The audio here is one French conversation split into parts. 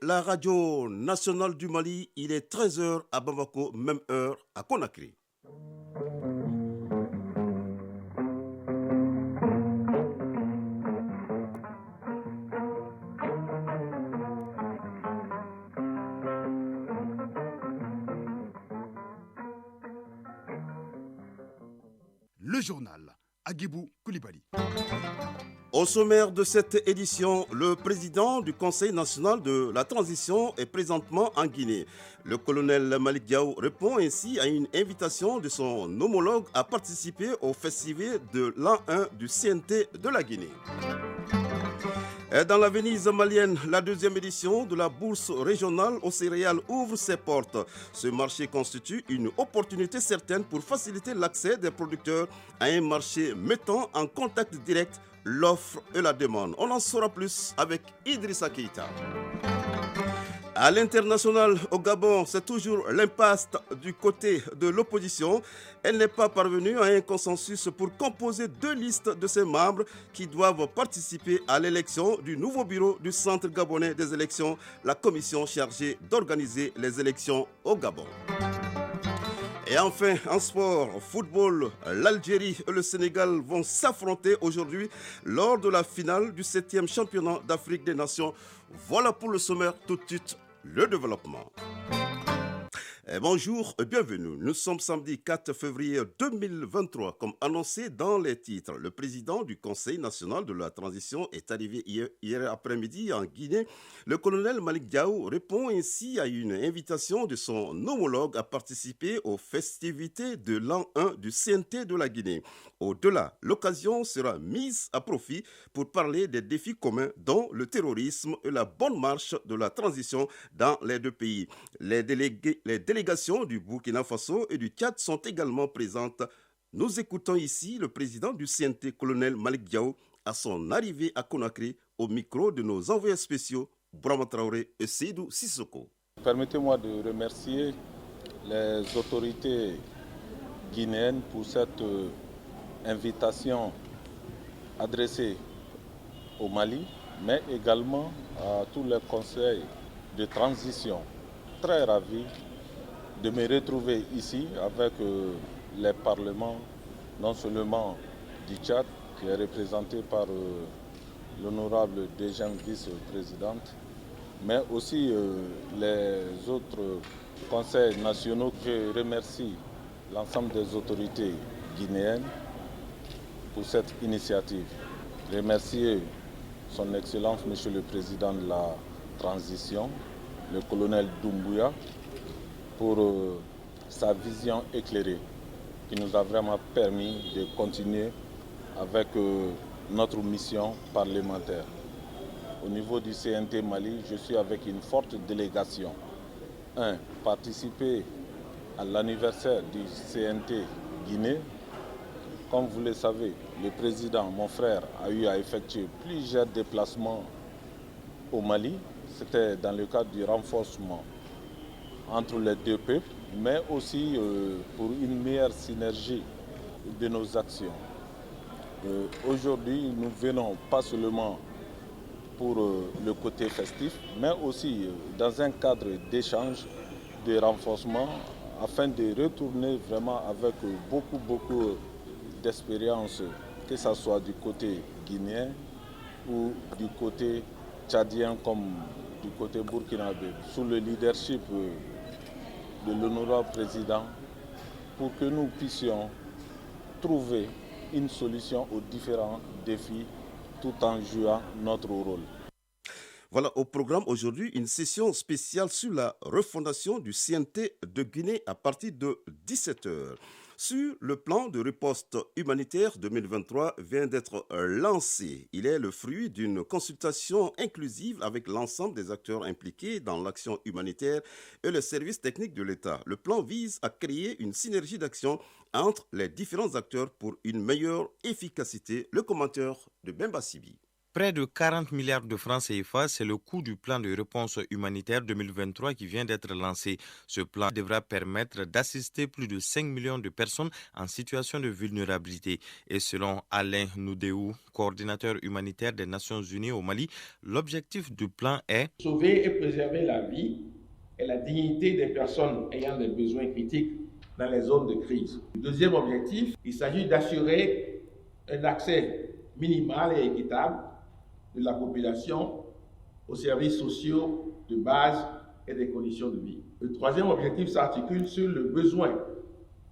la radio nationale du Mali. Il est 13 heures à Bamako, même heure à Conakry. Le journal Aguibou Koulibaly. Au sommaire de cette édition, le président du Conseil national de la transition est présentement en Guinée. Le colonel Malick Diaw répond ainsi à une invitation de son homologue à participer au festival de l'an 1 du CNT de la Guinée. Et dans la Venise malienne, la deuxième édition de la bourse régionale aux céréales ouvre ses portes. Ce marché constitue une opportunité certaine pour faciliter l'accès des producteurs à un marché mettant en contact direct l'offre et la demande. On en saura plus avec Idrissa Keïta. À l'international, au Gabon, c'est toujours l'impasse du côté de l'opposition. Elle n'est pas parvenue à un consensus pour composer deux listes de ses membres qui doivent participer à l'élection du nouveau bureau du Centre gabonais des élections, la commission chargée d'organiser les élections au Gabon. Et enfin, en sport, football, l'Algérie et le Sénégal vont s'affronter aujourd'hui lors de la finale du 7e championnat d'Afrique des Nations. Voilà pour le sommaire, tout de suite, le développement. Bonjour et bienvenue. Nous sommes samedi 4 février 2023. Comme annoncé dans les titres, le président du Conseil national de la transition est arrivé hier après-midi en Guinée. Le colonel Malick Diaw répond ainsi à une invitation de son homologue à participer aux festivités de l'an 1 du CNT de la Guinée. Au-delà, l'occasion sera mise à profit pour parler des défis communs dont le terrorisme et la bonne marche de la transition dans les deux pays. Les délégations du Burkina Faso et du Tchad sont également présentes. Nous écoutons ici le président du CNT, colonel Malick Diaw, à son arrivée à Conakry au micro de nos envoyés spéciaux, Brahma Traoré et Seydou Sissoko. Permettez-moi de remercier les autorités guinéennes pour cette invitation adressée au Mali, mais également à tous les conseils de transition. Très ravi de me retrouver ici avec les parlements, non seulement du Tchad, qui est représenté par l'honorable deuxième vice-présidente, mais aussi les autres conseils nationaux. Je remercie l'ensemble des autorités guinéennes pour cette initiative. Remercier son Excellence, Monsieur le Président de la Transition, le colonel Doumbouya, pour sa vision éclairée qui nous a vraiment permis de continuer avec notre mission parlementaire. Au niveau du CNT Mali, je suis avec une forte délégation. Participer à l'anniversaire du CNT Guinée. Comme vous le savez, le président, mon frère, a eu à effectuer plusieurs déplacements au Mali. C'était dans le cadre du renforcement entre les deux peuples, mais aussi pour une meilleure synergie de nos actions. Aujourd'hui, nous venons pas seulement pour le côté festif, mais aussi dans un cadre d'échange, de renforcement, afin de retourner vraiment avec beaucoup d'expérience, que ce soit du côté guinéen ou du côté tchadien comme du côté burkinabé, sous le leadership de l'honorable président, pour que nous puissions trouver une solution aux différents défis tout en jouant notre rôle. Voilà, au programme aujourd'hui, une session spéciale sur la refondation du CNT de Guinée à partir de 17h. Sur le plan de riposte humanitaire 2023 vient d'être lancé. Il est le fruit d'une consultation inclusive avec l'ensemble des acteurs impliqués dans l'action humanitaire et les services techniques de l'État. Le plan vise à créer une synergie d'action entre les différents acteurs pour une meilleure efficacité. Le commentaire de Bemba Sibi. Près de 40 milliards de francs CFA, c'est le coût du plan de réponse humanitaire 2023 qui vient d'être lancé. Ce plan devra permettre d'assister plus de 5 millions de personnes en situation de vulnérabilité. Et selon Alain Noudéou, coordinateur humanitaire des Nations Unies au Mali, l'objectif du plan est sauver et préserver la vie et la dignité des personnes ayant des besoins critiques dans les zones de crise. Le deuxième objectif, il s'agit d'assurer un accès minimal et équitable de la population aux services sociaux de base et des conditions de vie. Le troisième objectif s'articule sur le besoin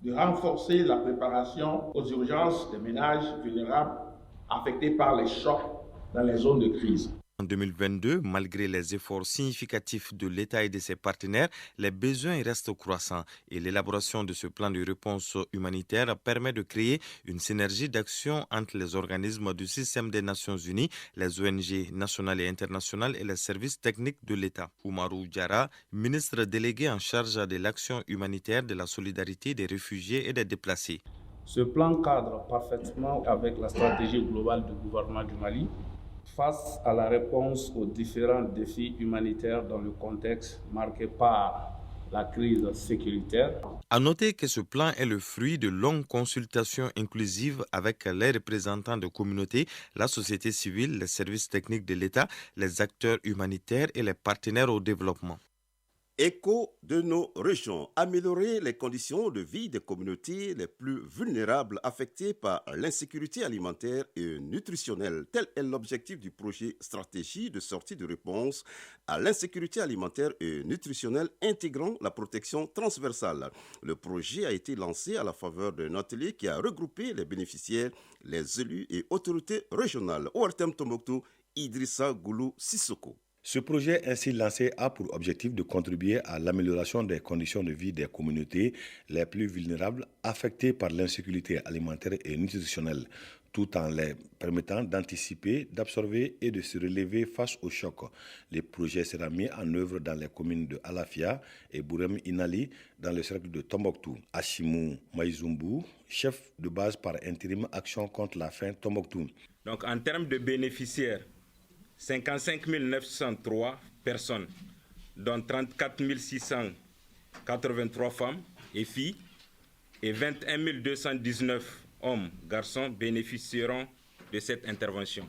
de renforcer la préparation aux urgences des ménages vulnérables affectés par les chocs dans les zones de crise. En 2022, malgré les efforts significatifs de l'État et de ses partenaires, les besoins restent croissants et l'élaboration de ce plan de réponse humanitaire permet de créer une synergie d'action entre les organismes du système des Nations Unies, les ONG nationales et internationales et les services techniques de l'État. Oumarou Diarra, ministre délégué en charge de l'action humanitaire, de la solidarité des réfugiés et des déplacés. Ce plan cadre parfaitement avec la stratégie globale du gouvernement du Mali face à la réponse aux différents défis humanitaires dans le contexte marqué par la crise sécuritaire. À noter que ce plan est le fruit de longues consultations inclusives avec les représentants de communautés, la société civile, les services techniques de l'État, les acteurs humanitaires et les partenaires au développement. Écho de nos régions, améliorer les conditions de vie des communautés les plus vulnérables affectées par l'insécurité alimentaire et nutritionnelle. Tel est l'objectif du projet Stratégie de sortie de réponse à l'insécurité alimentaire et nutritionnelle intégrant la protection transversale. Le projet a été lancé à la faveur d'un atelier qui a regroupé les bénéficiaires, les élus et autorités régionales. ORTM Tombouctou, Idrissa Goulou Sissoko. Ce projet ainsi lancé a pour objectif de contribuer à l'amélioration des conditions de vie des communautés les plus vulnérables affectées par l'insécurité alimentaire et nutritionnelle, tout en les permettant d'anticiper, d'absorber et de se relever face aux chocs. Le projet sera mis en œuvre dans les communes de Alafia et Bourem Inali dans le cercle de Tombouctou. Hashimou Maïzumbu, chef de base par intérim Action contre la faim Tombouctou. Donc en termes de bénéficiaires, 55 903 personnes, dont 34 683 femmes et filles, et 21 219 hommes, garçons bénéficieront de cette intervention.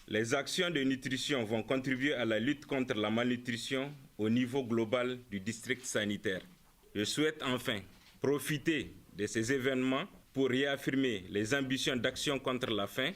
Les actions de nutrition vont contribuer à la lutte contre la malnutrition au niveau global du district sanitaire. Je souhaite enfin profiter de ces événements pour réaffirmer les ambitions d'action contre la faim,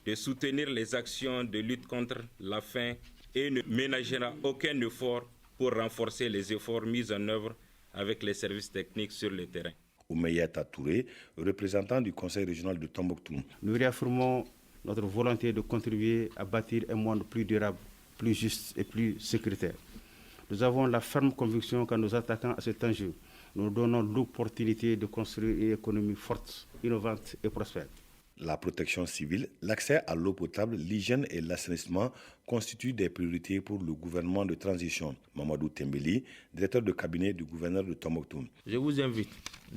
de soutenir les actions de lutte contre la faim et ne ménagera aucun effort pour renforcer les efforts mis en œuvre avec les services techniques sur le terrain. Oumeyata Touré, représentant du Conseil régional de Tombouctou. Nous réaffirmons notre volonté de contribuer à bâtir un monde plus durable, plus juste et plus sécuritaire. Nous avons la ferme conviction qu'en nous attaquant à cet enjeu, nous donnons l'opportunité de construire une économie forte, innovante et prospère. La protection civile, l'accès à l'eau potable, l'hygiène et l'assainissement constituent des priorités pour le gouvernement de transition. Mamadou Tembeli, directeur de cabinet du gouverneur de Tombouctou. Je vous invite,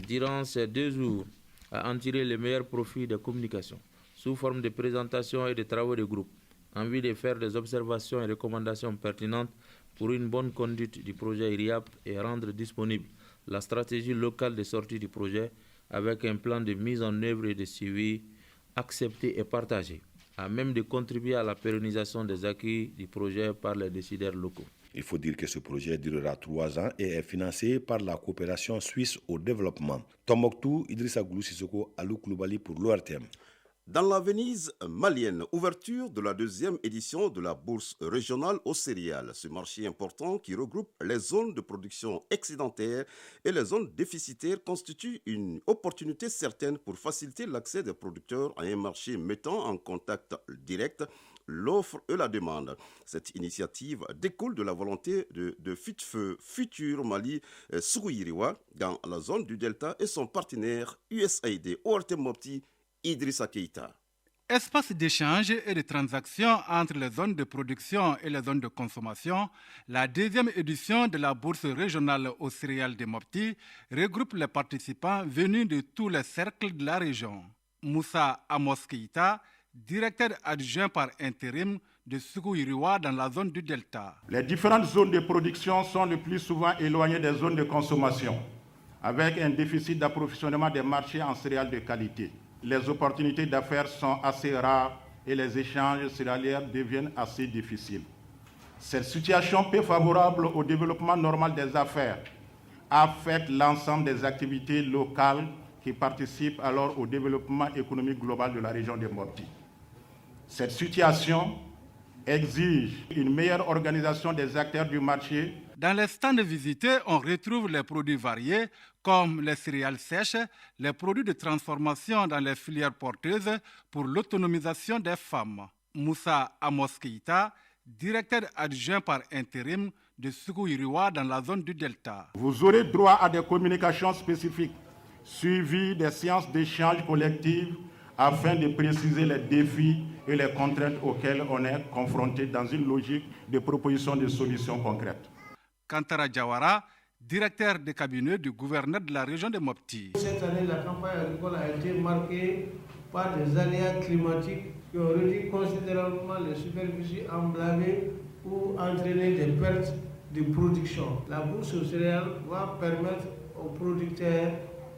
durant ces 2 jours, à en tirer les meilleurs profits des communications, sous forme de présentation et de travaux de groupe, en vue de faire des observations et recommandations pertinentes pour une bonne conduite du projet IRIAP et rendre disponible la stratégie locale de sortie du projet avec un plan de mise en œuvre et de suivi accepté et partagé, à même de contribuer à la pérennisation des acquis du projet par les décideurs locaux. Il faut dire que ce projet durera 3 ans et est financé par la coopération suisse au développement. Tombouctou, Idrissa Goulou Sissoko, Alou Koulibaly pour l'ORTM. Dans la Venise malienne, ouverture de la 2e édition de la bourse régionale aux céréales. Ce marché important qui regroupe les zones de production excédentaires et les zones déficitaires constitue une opportunité certaine pour faciliter l'accès des producteurs à un marché mettant en contact direct l'offre et la demande. Cette initiative découle de la volonté de FITFEU, Futur Mali Souguiriwa, dans la zone du Delta et son partenaire USAID, ORTM Mopti, Idrissa Keïta. Espace d'échange et de transactions entre les zones de production et les zones de consommation, la 2e édition de la bourse régionale aux céréales de Mopti regroupe les participants venus de tous les cercles de la région. Moussa Amos Keïta, directeur adjoint par intérim de Sougou-Iriwa dans la zone du Delta. Les différentes zones de production sont le plus souvent éloignées des zones de consommation, avec un déficit d'approvisionnement des marchés en céréales de qualité. Les opportunités d'affaires sont assez rares et les échanges céréaliers deviennent assez difficiles. Cette situation peu favorable au développement normal des affaires affecte l'ensemble des activités locales qui participent alors au développement économique global de la région de Mopti. Cette situation exige une meilleure organisation des acteurs du marché. Dans les stands visités, on retrouve les produits variés comme les céréales sèches, les produits de transformation dans les filières porteuses pour l'autonomisation des femmes. Moussa Amos Keita, directeur adjoint par intérim de Sougou-Iriwa dans la zone du Delta. Vous aurez droit à des communications spécifiques, suivies des séances d'échange collectives afin de préciser les défis et les contraintes auxquelles on est confronté dans une logique de proposition de solutions concrètes. Kantara Jawara, directeur de cabinet du gouverneur de la région de Mopti. Cette année, la campagne agricole a été marquée par des aléas climatiques qui ont réduit considérablement les superficies emblavées ou entraîné des pertes de production. La bourse aux céréales va permettre aux producteurs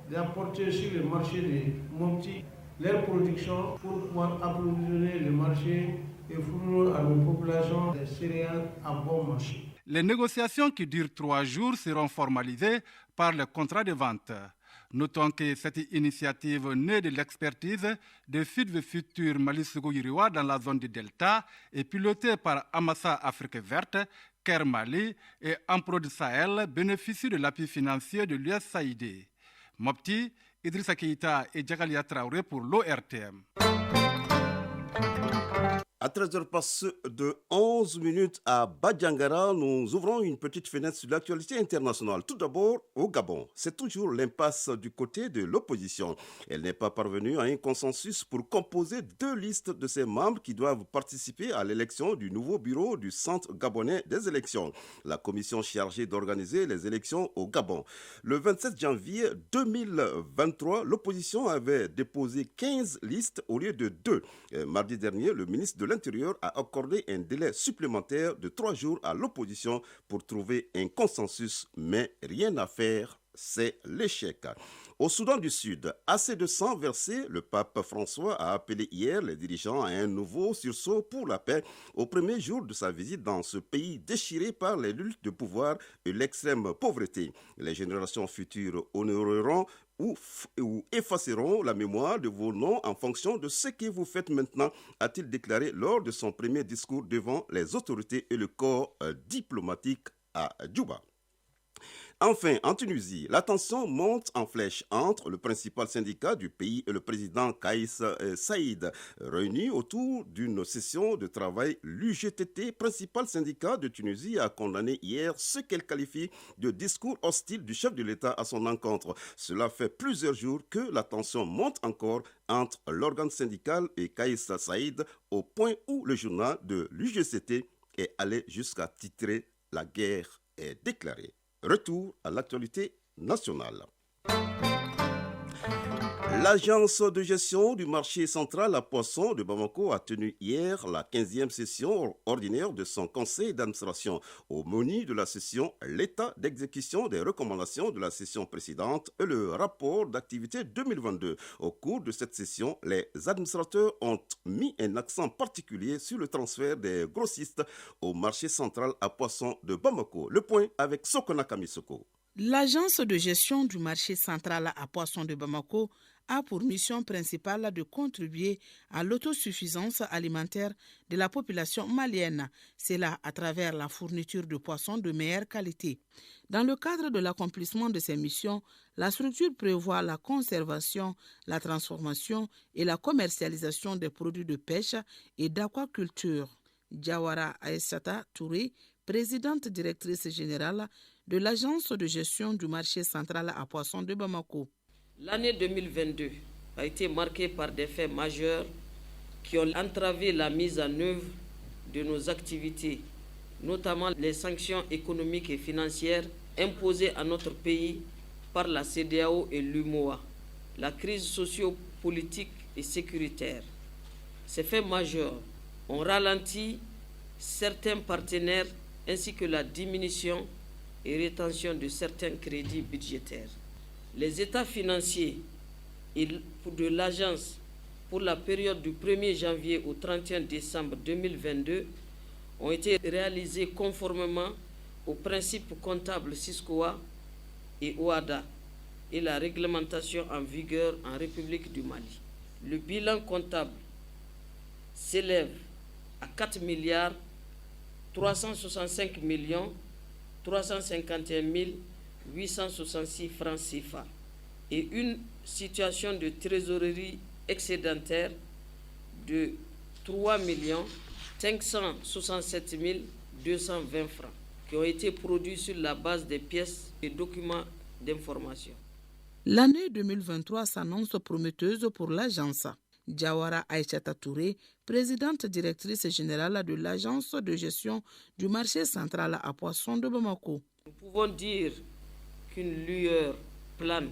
d'apporter sur le marché de Mopti leur production pour pouvoir approvisionner le marché et fournir à nos populations des céréales à bon marché. Les négociations qui durent 3 jours seront formalisées par le contrat de vente. Notons que cette initiative née de l'expertise de FIDV Futur Mali Sougou-Iriwa dans la zone du Delta est pilotée par Amassa Afrique Verte, Caire Mali et Amprod Sahel bénéficie de l'appui financier de l'USAID. Mopti, Idrissa Keita et Djagalia Traoré pour l'ORTM. À 13h passe de 11 minutes à Badjangara, nous ouvrons une petite fenêtre sur l'actualité internationale. Tout d'abord, au Gabon, c'est toujours l'impasse du côté de l'opposition. Elle n'est pas parvenue à un consensus pour composer 2 listes de ses membres qui doivent participer à l'élection du nouveau bureau du Centre gabonais des élections, la commission chargée d'organiser les élections au Gabon. Le 27 janvier 2023, l'opposition avait déposé 15 listes au lieu de 2. Mardi dernier, le ministre de l'Intérieur a accordé un délai supplémentaire de 3 jours à l'opposition pour trouver un consensus, mais rien à faire, c'est l'échec. Au Soudan du Sud, assez de sang versé, le pape François a appelé hier les dirigeants à un nouveau sursaut pour la paix au premier jour de sa visite dans ce pays déchiré par les luttes de pouvoir et l'extrême pauvreté. Les générations futures honoreront ou effaceront la mémoire de vos noms en fonction de ce que vous faites maintenant, a-t-il déclaré lors de son premier discours devant les autorités et le corps diplomatique à Djouba. Enfin, en Tunisie, la tension monte en flèche entre le principal syndicat du pays et le président Kaïs Saïd. Réunis autour d'une session de travail, l'UGTT, principal syndicat de Tunisie, a condamné hier ce qu'elle qualifie de discours hostile du chef de l'État à son encontre. Cela fait plusieurs jours que la tension monte encore entre l'organe syndical et Kaïs Saïd, au point où le journal de l'UGTT est allé jusqu'à titrer « La guerre est déclarée ». Retour à l'actualité nationale. L'agence de gestion du marché central à poissons de Bamako a tenu hier la 15e session ordinaire de son conseil d'administration. Au menu de la session, l'état d'exécution des recommandations de la session précédente et le rapport d'activité 2022. Au cours de cette session, les administrateurs ont mis un accent particulier sur le transfert des grossistes au marché central à poissons de Bamako. Le point avec Sokona Kamisoko. L'agence de gestion du marché central à poissons de Bamako a pour mission principale de contribuer à l'autosuffisance alimentaire de la population malienne, cela à travers la fourniture de poissons de meilleure qualité. Dans le cadre de l'accomplissement de ces missions, la structure prévoit la conservation, la transformation et la commercialisation des produits de pêche et d'aquaculture. Diawara Aïssata Touré, présidente directrice générale de l'agence de gestion du marché central à poissons de Bamako. L'année 2022 a été marquée par des faits majeurs qui ont entravé la mise en œuvre de nos activités, notamment les sanctions économiques et financières imposées à notre pays par la CEDEAO et l'UMOA, la crise socio-politique et sécuritaire. Ces faits majeurs ont ralenti certains partenaires ainsi que la diminution et rétention de certains crédits budgétaires. Les états financiers de l'agence pour la période du 1er janvier au 31 décembre 2022 ont été réalisés conformément aux principes comptables SISCOA et OADA et la réglementation en vigueur en République du Mali. Le bilan comptable s'élève à 4 milliards 365 millions 351 866 francs CFA et une situation de trésorerie excédentaire de 3 567 220 francs qui ont été produits sur la base des pièces et documents d'information. L'année 2023 s'annonce prometteuse pour l'agence. Diawara Aïchata Touré, présidente directrice générale de l'agence de gestion du marché central à poissons de Bamako. Nous pouvons dire qu'une lueur plane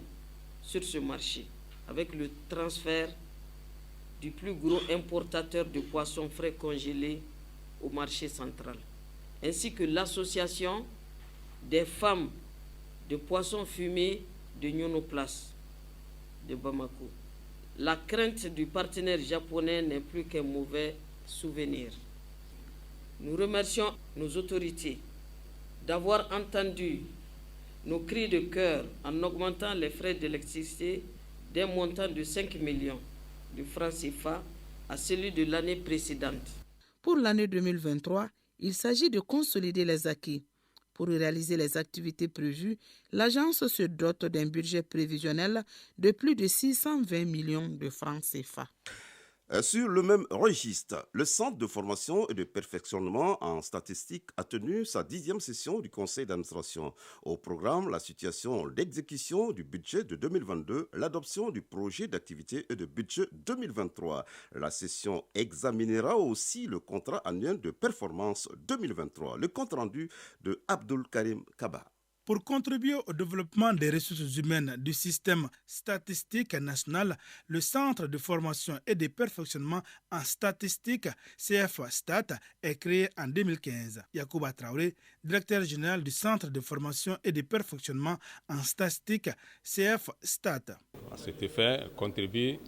sur ce marché avec le transfert du plus gros importateur de poissons frais congelés au marché central, ainsi que l'association des femmes de poissons fumés de Nyonoplace de Bamako. La crainte du partenaire japonais n'est plus qu'un mauvais souvenir. Nous remercions nos autorités d'avoir entendu nos cris de cœur en augmentant les frais d'électricité d'un montant de 5 millions de francs CFA à celui de l'année précédente. Pour l'année 2023, il s'agit de consolider les acquis. Pour réaliser les activités prévues, l'agence se dote d'un budget prévisionnel de plus de 620 millions de francs CFA. Sur le même registre, le Centre de formation et de perfectionnement en statistique a tenu sa 10e session du conseil d'administration. Au programme, la situation d'exécution du budget de 2022, l'adoption du projet d'activité et de budget 2023. La session examinera aussi le contrat annuel de performance 2023. Le compte rendu de Abdul Karim Kaba. Pour contribuer au développement des ressources humaines du système statistique national, le Centre de formation et de perfectionnement en statistique CF-STAT est créé en 2015. Yacouba Traoré, directeur général du Centre de formation et de perfectionnement en statistique CF-STAT. À cet effet, elle contribue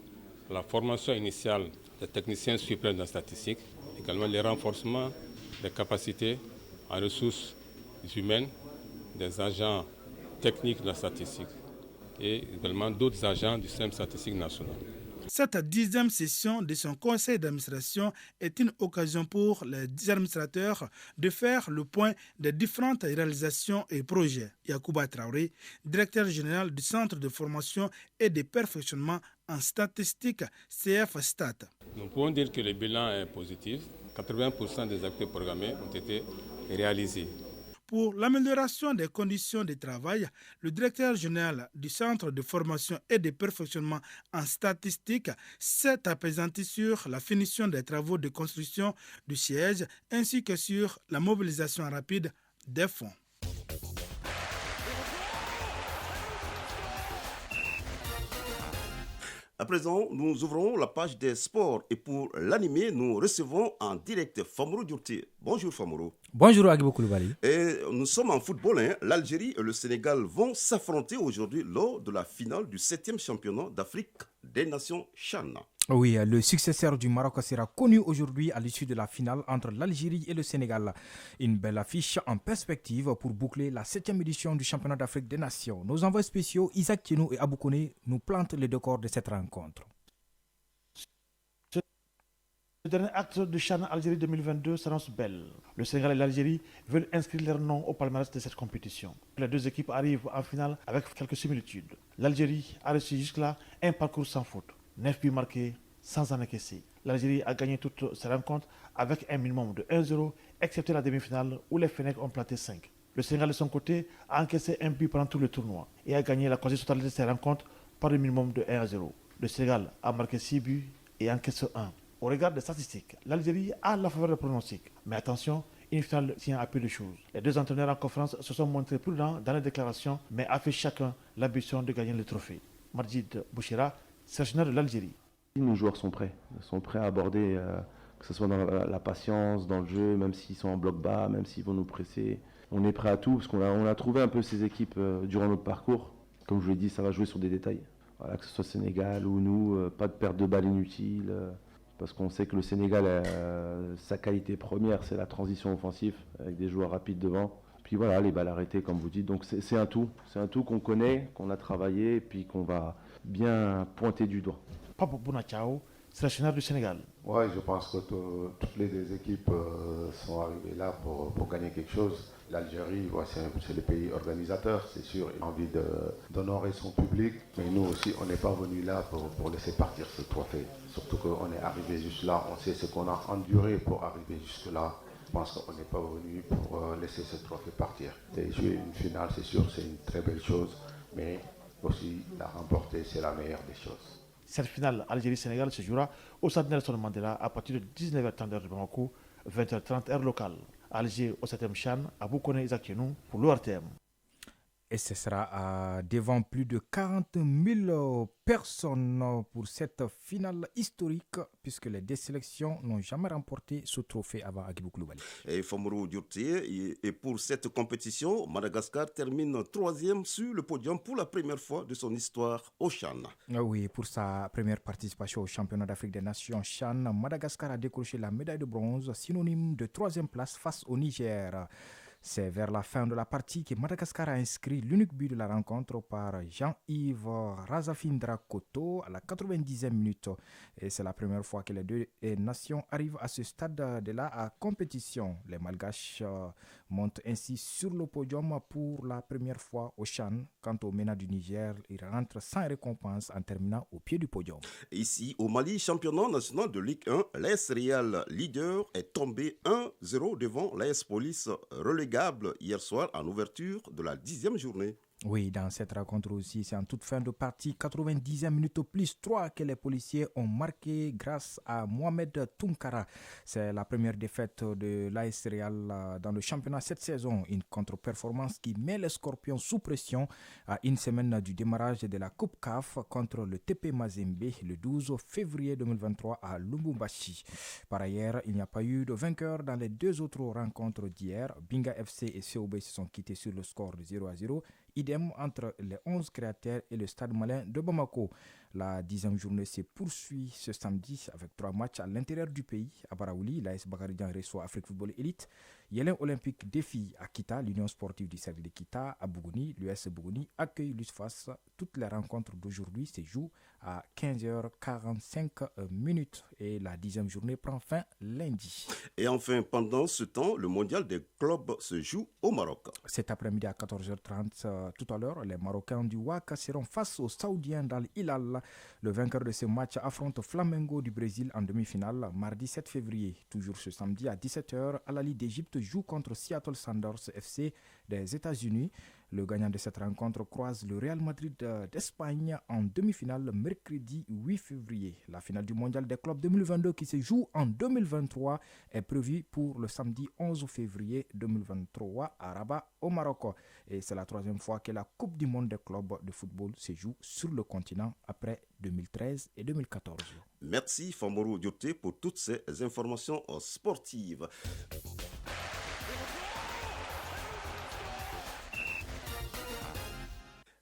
à la formation initiale des techniciens suppléants en statistique, également le renforcement des capacités en ressources humaines des agents techniques de la statistique et également d'autres agents du système statistique national. Cette 10e session de son conseil d'administration est une occasion pour les administrateurs de faire le point des différentes réalisations et projets. Yacouba Traoré, directeur général du Centre de formation et de perfectionnement en statistique CF-STAT. Nous pouvons dire que le bilan est positif. 80% des actes programmés ont été réalisés. Pour l'amélioration des conditions de travail, le directeur général du Centre de formation et de perfectionnement en statistique s'est appesanti sur la finition des travaux de construction du siège ainsi que sur la mobilisation rapide des fonds. À présent, nous ouvrons la page des sports et pour l'animer, nous recevons en direct Famoro Diourté. Bonjour Famoro. Bonjour Agibou Koulibaly. Et nous sommes en football. L'Algérie et le Sénégal vont s'affronter aujourd'hui lors de la finale du 7e championnat d'Afrique des Nations CHAN. Oui, le successeur du Maroc sera connu aujourd'hui à l'issue de la finale entre l'Algérie et le Sénégal. Une belle affiche en perspective pour boucler la 7e édition du championnat d'Afrique des Nations. Nos envois spéciaux, Isaac Tienou et Abou Kone, nous plantent le décor de cette rencontre. Le dernier acte de CHAN Algérie 2022 s'annonce belle. Le Sénégal et l'Algérie veulent inscrire leur nom au palmarès de cette compétition. Les deux équipes arrivent en finale avec quelques similitudes. L'Algérie a reçu jusque-là un parcours sans faute. 9 buts marqués, sans en encaisser. L'Algérie a gagné toutes ses rencontres avec un minimum de 1-0, excepté la demi-finale où les Fennecs ont planté 5. Le Sénégal de son côté a encaissé un but pendant tout le tournoi et a gagné la quasi-totalité de ses rencontres par un minimum de 1-0. Le Sénégal a marqué 6 buts et encaissé 1. Au regard des statistiques, l'Algérie a la faveur de pronostic. Mais attention, une finale tient à peu de choses. Les deux entraîneurs en conférence se sont montrés prudents dans les déclarations, mais affichent chacun l'ambition de gagner le trophée. Marjid Bouchira, sélectionneur de l'Algérie. Nos joueurs sont prêts à aborder, que ce soit dans la patience, dans le jeu, même s'ils sont en bloc bas, même s'ils vont nous presser. On est prêt à tout, parce qu'on a trouvé un peu ces équipes durant notre parcours. Comme je vous l'ai dit, ça va jouer sur des détails. Voilà, que ce soit Sénégal ou nous, pas de perte de balles inutile, parce qu'on sait que le Sénégal, sa qualité première, c'est la transition offensive, avec des joueurs rapides devant. Puis voilà, les balles arrêtées, comme vous dites. Donc c'est un tout qu'on connaît, qu'on a travaillé, et puis qu'on va bien pointer du doigt. Pape Bouna Thiaw, sélectionneur du Sénégal. Oui, je pense que toutes les deux équipes sont arrivées là pour gagner quelque chose. L'Algérie, c'est le pays organisateur, c'est sûr, il a envie d'honorer son public. Mais nous aussi, on n'est pas venu là pour laisser partir ce trophée. Surtout qu'on est arrivé juste là, on sait ce qu'on a enduré pour arriver jusque là. Je pense qu'on n'est pas venu pour laisser ce trophée partir. Et jouer une finale, c'est sûr, c'est une très belle chose. Mais aussi, la remporter, c'est la meilleure des choses. Cette finale Algérie-Sénégal se jouera au stade Nelson Mandela à partir de 19h30 de Bamako, 20h30 heure locale. Alger au 7e CHAN, Abou Kone Isaac Yenou pour l'ORTM. Et ce sera devant plus de 40 000 personnes pour cette finale historique, puisque les deux sélections n'ont jamais remporté ce trophée avant Agibou Koulibaly. Et Famorou Diorté, et pour cette compétition, Madagascar termine 3e sur le podium pour la première fois de son histoire au CHAN. Oui, pour sa première participation au championnat d'Afrique des Nations CHAN, Madagascar a décroché la médaille de bronze, synonyme de 3e place face au Niger. C'est vers la fin de la partie que Madagascar a inscrit l'unique but de la rencontre par Jean-Yves Razafindra Koto à la 90e minute. Et c'est la première fois que les deux nations arrivent à ce stade de la compétition. Les Malgaches montent ainsi sur le podium pour la première fois au CHAN. Quant au MENA du Niger, il rentre sans récompense en terminant au pied du podium. Ici, au Mali, championnat national de Ligue 1, l'AS Real, leader, est tombé 1-0 devant l'AS Police, relégué hier soir en ouverture de la 10e journée. Oui, dans cette rencontre aussi, c'est en toute fin de partie, 90e minute plus 3 que les policiers ont marqué grâce à Mohamed Tounkara. C'est la première défaite de l'AS Real dans le championnat cette saison. Une contre-performance qui met les Scorpions sous pression à une semaine du démarrage de la Coupe CAF contre le TP Mazembe le 12 février 2023 à Lubumbashi. Par ailleurs, il n'y a pas eu de vainqueur dans les deux autres rencontres d'hier. Binga FC et COB se sont quittés sur le score de 0-0. Idem entre les 11 créateurs et le Stade Malien de Bamako. La 10e journée se poursuit ce samedi avec 3 matchs à l'intérieur du pays. À Baraouli, l'AS Bakaridian reçoit Afrique Football Elite. Yélin Olympique défie à Kita, l'Union sportive du cercle de Kita. À Bougouni, l'US Bougouni accueille l'USFAS. Toutes les rencontres d'aujourd'hui se jouent à 15h45 et la 10e journée prend fin lundi. Et enfin, pendant ce temps, le mondial des clubs se joue au Maroc. Cet après-midi à 14h30, tout à l'heure, les Marocains du WAC seront face aux Saoudiens dans l'Hilal. Le vainqueur de ce match affronte Flamengo du Brésil en demi-finale mardi 7 février. Toujours ce samedi à 17h, Al-Ahly d'Égypte joue contre Seattle Sounders FC des États-Unis. Le gagnant de cette rencontre croise le Real Madrid d'Espagne en demi-finale mercredi 8 février. La finale du mondial des clubs 2022 qui se joue en 2023 est prévue pour le samedi 11 février 2023 à Rabat au Maroc. Et c'est la 3e fois que la Coupe du monde des clubs de football se joue sur le continent après 2013 et 2014. Merci Famorou Diorté pour toutes ces informations sportives.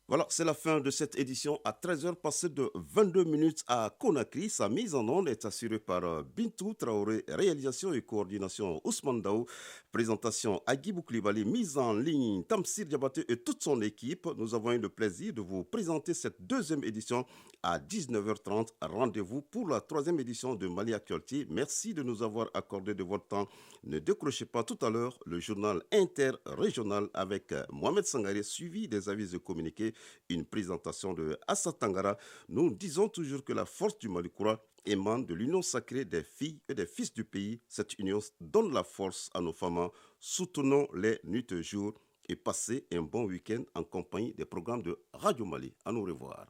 Voilà, c'est la fin de cette édition à 13h passées de 22 minutes à Conakry. Sa mise en onde est assurée par Bintou Traoré, réalisation et coordination Ousmane Daou, présentation Agibou Koulibaly, mise en ligne Tamsir Diabaté et toute son équipe. Nous avons eu le plaisir de vous présenter cette 2e édition à 19h30. Rendez-vous pour la 3e édition de Mali Actualité. Merci de nous avoir accordé de votre temps. Ne décrochez pas tout à l'heure le journal interrégional avec Mohamed Sangaré, suivi des avis de communiqués. Une présentation de Assa Tangara. Nous disons toujours que la force du Malikoura émane de l'union sacrée des filles et des fils du pays. Cette union donne la force à nos femmes. Soutenons les nuits et jours et passez un bon week-end en compagnie des programmes de Radio Mali. À nous revoir.